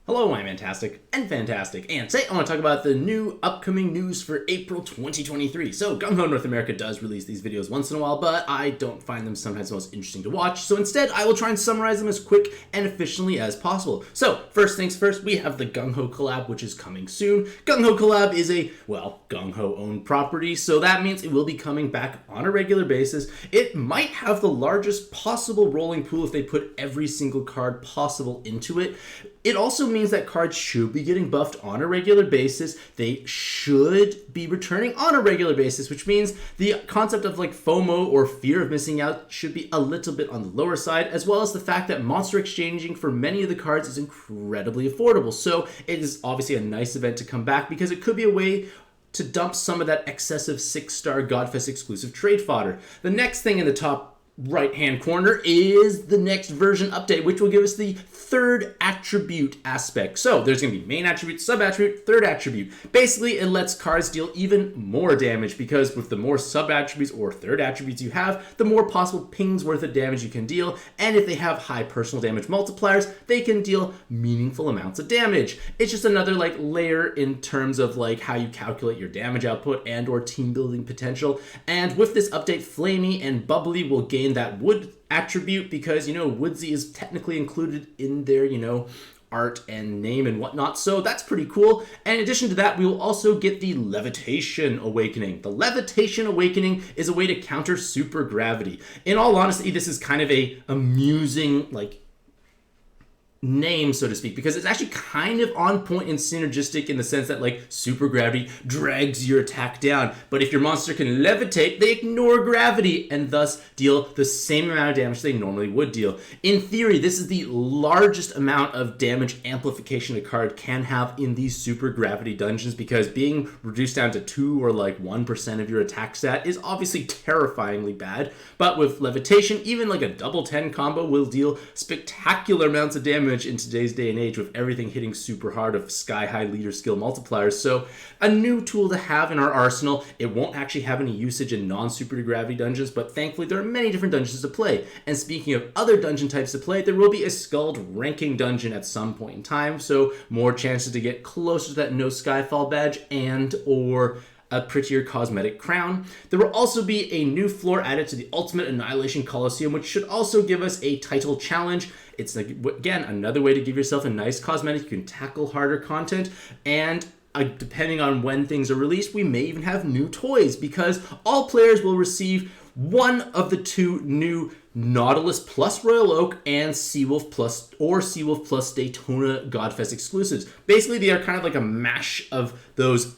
Hello, I'm Mantastic and Fantastic, and today I want to talk about the new upcoming news for April 2023. So, Gung Ho North America does release these videos once in a while, but I don't find them sometimes the most interesting to watch, so instead I will try and summarize them as quick and efficiently as possible. So, first things first, we have the Gung Ho collab, which is coming soon. Gung Ho collab is a, Gung Ho owned property, so that means it will be coming back on a regular basis. It might have the largest possible rolling pool if they put every single card possible into it. It also means that cards should be getting buffed on a regular basis. They should be returning on a regular basis, which means the concept of like FOMO or fear of missing out should be a little bit on the lower side, as well as the fact that monster exchanging for many of the cards is incredibly affordable. So it is obviously a nice event to come back because it could be a way to dump some of that excessive 6-star Godfest exclusive trade fodder. The next thing in the top right-hand corner is the next version update, which will give us the third attribute aspect. So there's going to be main attribute, sub-attribute, third attribute. Basically, it lets cards deal even more damage because with the more sub-attributes or third attributes you have, the more possible pings worth of damage you can deal. And if they have high personal damage multipliers, they can deal meaningful amounts of damage. It's just another like layer in terms of like how you calculate your damage output and or team building potential. And with this update, Flamey and Bubbly will gain that wood attribute because, Woodsy is technically included in their, art and name and whatnot, so that's pretty cool. And in addition to that, we will also get the Levitation Awakening. The Levitation Awakening is a way to counter super gravity. In all honesty, this is kind of a amusing, name, so to speak, because it's actually kind of on point and synergistic in the sense that super gravity drags your attack down, but if your monster can levitate, they ignore gravity and thus deal the same amount of damage they normally would deal. In theory, this is the largest amount of damage amplification a card can have in these super gravity dungeons, because being reduced down to 2 or 1% of your attack stat is obviously terrifyingly bad, but with levitation, even a double 10 combo will deal spectacular amounts of damage in today's day and age with everything hitting super hard of sky-high leader skill multipliers. So a new tool to have in our arsenal. It won't actually have any usage in non-super gravity dungeons, but thankfully there are many different dungeons to play. And speaking of other dungeon types to play, there will be a skulled ranking dungeon at some point in time, so more chances to get closer to that no skyfall badge and or a prettier cosmetic crown. There will also be a new floor added to the Ultimate Annihilation Coliseum, which should also give us a title challenge. It's, again, another way to give yourself a nice cosmetic. You can tackle harder content, and depending on when things are released, we may even have new toys, because all players will receive one of the two new Nautilus plus Royal Oak and Seawolf plus Daytona Godfest exclusives. Basically, they are kind of like a mash of those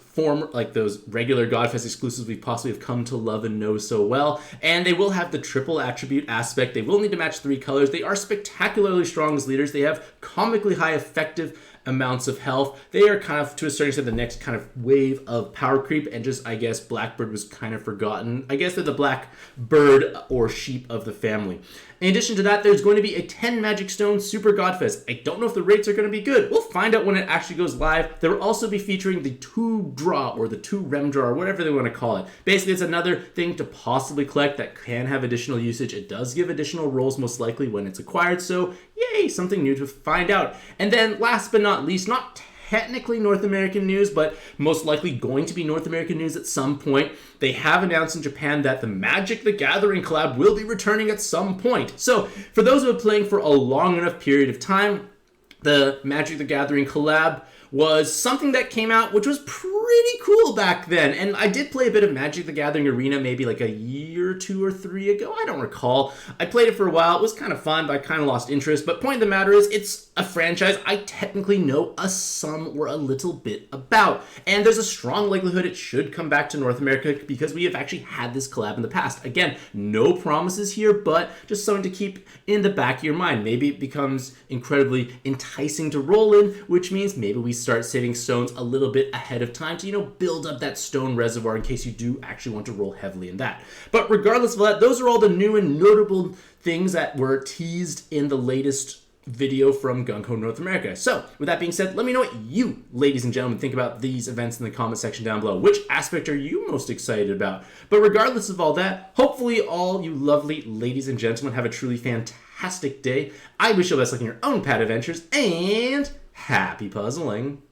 those regular Godfest exclusives we possibly have come to love and know so well. And they will have the triple attribute aspect. They will need to match 3 colors. They are spectacularly strong as leaders. They have comically high effective amounts of health. They are kind of, to a certain extent, the next kind of wave of power creep, and just, I guess, Blackbird was kind of forgotten. I guess they're the black bird or sheep of the family. In addition to that, there's going to be a 10 Magic Stone Super Godfest. I don't know if the rates are going to be good. We'll find out when it actually goes live. They will also be featuring the 2 draw or the 2 rem draw or whatever they want to call it. Basically, it's another thing to possibly collect that can have additional usage. It does give additional rolls most likely when it's acquired, so yay, something new to find out. And then last but not least, not technically North American news, but most likely going to be North American news at some point. They have announced in Japan that the Magic the Gathering collab will be returning at some point. So for those who have been playing for a long enough period of time, the Magic the Gathering collab was something that came out which was pretty cool back then. And I did play a bit of Magic the Gathering Arena maybe a year or 2 or 3 ago. I don't recall. I played it for a while. It was kind of fun, but I kind of lost interest. But point of the matter is, it's a franchise I technically know a some or a little bit about. And there's a strong likelihood it should come back to North America because we have actually had this collab in the past. Again, no promises here, but just something to keep in the back of your mind. Maybe it becomes incredibly enticing to roll in, which means maybe we start saving stones a little bit ahead of time to, build up that stone reservoir in case you do actually want to roll heavily in that. But regardless of that, those are all the new and notable things that were teased in the latest video from Gung Ho North America. So, with that being said, let me know what you, ladies and gentlemen, think about these events in the comment section down below. Which aspect are you most excited about? But regardless of all that, hopefully all you lovely ladies and gentlemen have a truly fantastic day. I wish you the best luck in your own pad adventures, and Happy puzzling!